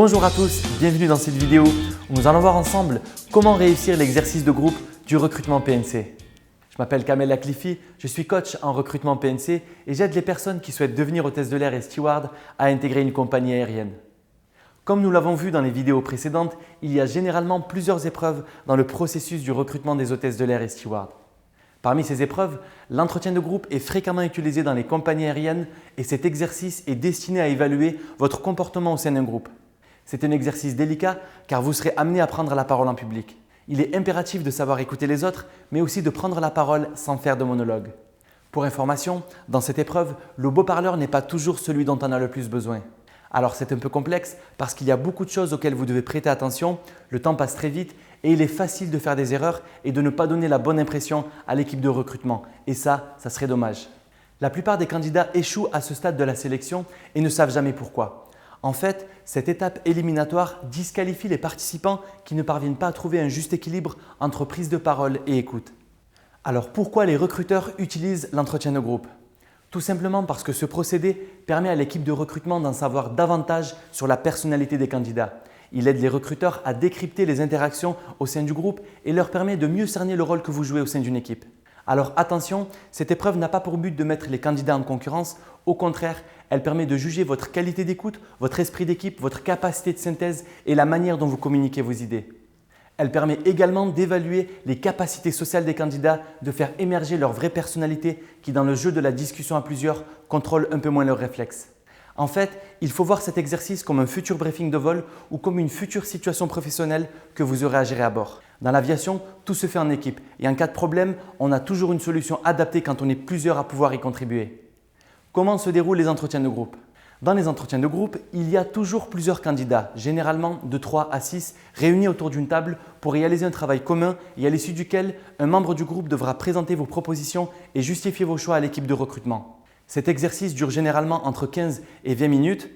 Bonjour à tous, bienvenue dans cette vidéo où nous allons voir ensemble comment réussir l'exercice de groupe du recrutement PNC. Je m'appelle Kamel Aklifi, je suis coach en recrutement PNC et j'aide les personnes qui souhaitent devenir hôtesse de l'air et steward à intégrer une compagnie aérienne. Comme nous l'avons vu dans les vidéos précédentes, il y a généralement plusieurs épreuves dans le processus du recrutement des hôtesses de l'air et stewards. Parmi ces épreuves, l'entretien de groupe est fréquemment utilisé dans les compagnies aériennes et cet exercice est destiné à évaluer votre comportement au sein d'un groupe. C'est un exercice délicat car vous serez amené à prendre la parole en public. Il est impératif de savoir écouter les autres, mais aussi de prendre la parole sans faire de monologue. Pour information, dans cette épreuve, le beau parleur n'est pas toujours celui dont on a le plus besoin. Alors c'est un peu complexe parce qu'il y a beaucoup de choses auxquelles vous devez prêter attention, le temps passe très vite et il est facile de faire des erreurs et de ne pas donner la bonne impression à l'équipe de recrutement. Et ça serait dommage. La plupart des candidats échouent à ce stade de la sélection et ne savent jamais pourquoi. En fait, cette étape éliminatoire disqualifie les participants qui ne parviennent pas à trouver un juste équilibre entre prise de parole et écoute. Alors pourquoi les recruteurs utilisent l'entretien de groupe ? Tout simplement parce que ce procédé permet à l'équipe de recrutement d'en savoir davantage sur la personnalité des candidats. Il aide les recruteurs à décrypter les interactions au sein du groupe et leur permet de mieux cerner le rôle que vous jouez au sein d'une équipe. Alors attention, cette épreuve n'a pas pour but de mettre les candidats en concurrence. Au contraire, elle permet de juger votre qualité d'écoute, votre esprit d'équipe, votre capacité de synthèse et la manière dont vous communiquez vos idées. Elle permet également d'évaluer les capacités sociales des candidats, de faire émerger leur vraie personnalité qui, dans le jeu de la discussion à plusieurs, contrôle un peu moins leurs réflexes. En fait, il faut voir cet exercice comme un futur briefing de vol ou comme une future situation professionnelle que vous aurez à gérer à bord. Dans l'aviation, tout se fait en équipe et en cas de problème, on a toujours une solution adaptée quand on est plusieurs à pouvoir y contribuer. Comment se déroulent les entretiens de groupe ? Dans les entretiens de groupe, il y a toujours plusieurs candidats, généralement de 3 à 6, réunis autour d'une table pour réaliser un travail commun et à l'issue duquel un membre du groupe devra présenter vos propositions et justifier vos choix à l'équipe de recrutement. Cet exercice dure généralement entre 15 et 20 minutes.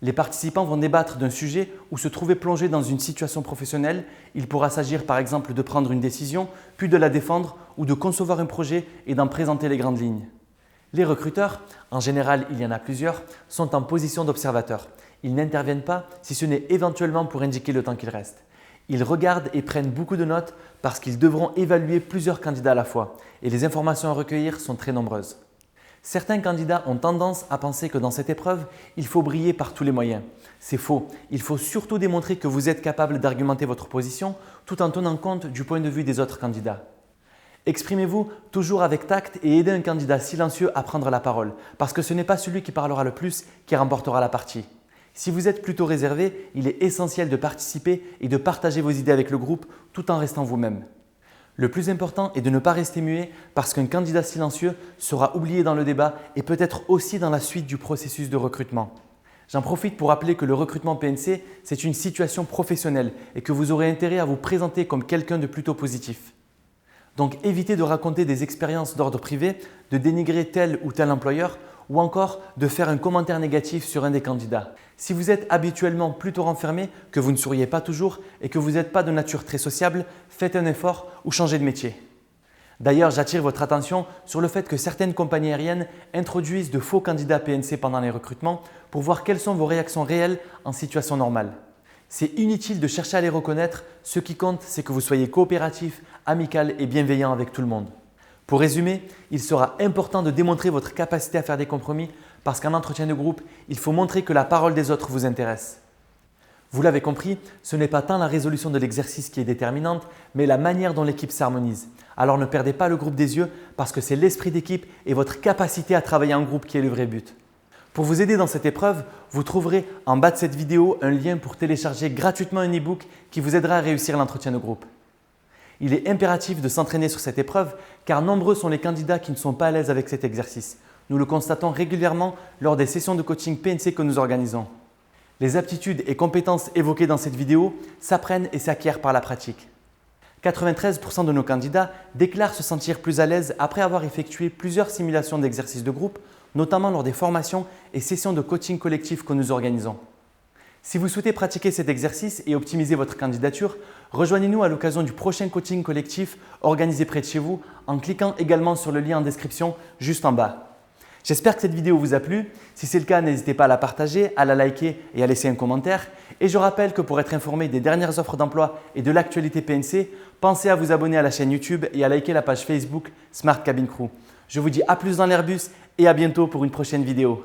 Les participants vont débattre d'un sujet ou se trouver plongés dans une situation professionnelle. Il pourra s'agir par exemple de prendre une décision, puis de la défendre ou de concevoir un projet et d'en présenter les grandes lignes. Les recruteurs, en général il y en a plusieurs, sont en position d'observateur. Ils n'interviennent pas si ce n'est éventuellement pour indiquer le temps qu'il reste. Ils regardent et prennent beaucoup de notes parce qu'ils devront évaluer plusieurs candidats à la fois et les informations à recueillir sont très nombreuses. Certains candidats ont tendance à penser que dans cette épreuve, il faut briller par tous les moyens. C'est faux. Il faut surtout démontrer que vous êtes capable d'argumenter votre position tout en tenant compte du point de vue des autres candidats. Exprimez-vous toujours avec tact et aidez un candidat silencieux à prendre la parole parce que ce n'est pas celui qui parlera le plus qui remportera la partie. Si vous êtes plutôt réservé, il est essentiel de participer et de partager vos idées avec le groupe tout en restant vous-même. Le plus important est de ne pas rester muet parce qu'un candidat silencieux sera oublié dans le débat et peut-être aussi dans la suite du processus de recrutement. J'en profite pour rappeler que le recrutement PNC, c'est une situation professionnelle et que vous aurez intérêt à vous présenter comme quelqu'un de plutôt positif. Donc évitez de raconter des expériences d'ordre privé, de dénigrer tel ou tel employeur ou encore de faire un commentaire négatif sur un des candidats. Si vous êtes habituellement plutôt renfermé, que vous ne souriez pas toujours et que vous n'êtes pas de nature très sociable, faites un effort ou changez de métier. D'ailleurs, j'attire votre attention sur le fait que certaines compagnies aériennes introduisent de faux candidats PNC pendant les recrutements pour voir quelles sont vos réactions réelles en situation normale. C'est inutile de chercher à les reconnaître, ce qui compte c'est que vous soyez coopératif, amical et bienveillant avec tout le monde. Pour résumer, il sera important de démontrer votre capacité à faire des compromis parce qu'en entretien de groupe, il faut montrer que la parole des autres vous intéresse. Vous l'avez compris, ce n'est pas tant la résolution de l'exercice qui est déterminante, mais la manière dont l'équipe s'harmonise. Alors ne perdez pas le groupe des yeux parce que c'est l'esprit d'équipe et votre capacité à travailler en groupe qui est le vrai but. Pour vous aider dans cette épreuve, vous trouverez en bas de cette vidéo un lien pour télécharger gratuitement un e-book qui vous aidera à réussir l'entretien de groupe. Il est impératif de s'entraîner sur cette épreuve car nombreux sont les candidats qui ne sont pas à l'aise avec cet exercice. Nous le constatons régulièrement lors des sessions de coaching PNC que nous organisons. Les aptitudes et compétences évoquées dans cette vidéo s'apprennent et s'acquièrent par la pratique. 93% de nos candidats déclarent se sentir plus à l'aise après avoir effectué plusieurs simulations d'exercices de groupe, notamment lors des formations et sessions de coaching collectif que nous organisons. Si vous souhaitez pratiquer cet exercice et optimiser votre candidature, rejoignez-nous à l'occasion du prochain coaching collectif organisé près de chez vous en cliquant également sur le lien en description juste en bas. J'espère que cette vidéo vous a plu. Si c'est le cas, n'hésitez pas à la partager, à la liker et à laisser un commentaire. Et je rappelle que pour être informé des dernières offres d'emploi et de l'actualité PNC, pensez à vous abonner à la chaîne YouTube et à liker la page Facebook Smart Cabin Crew. Je vous dis à plus dans l'Airbus et à bientôt pour une prochaine vidéo.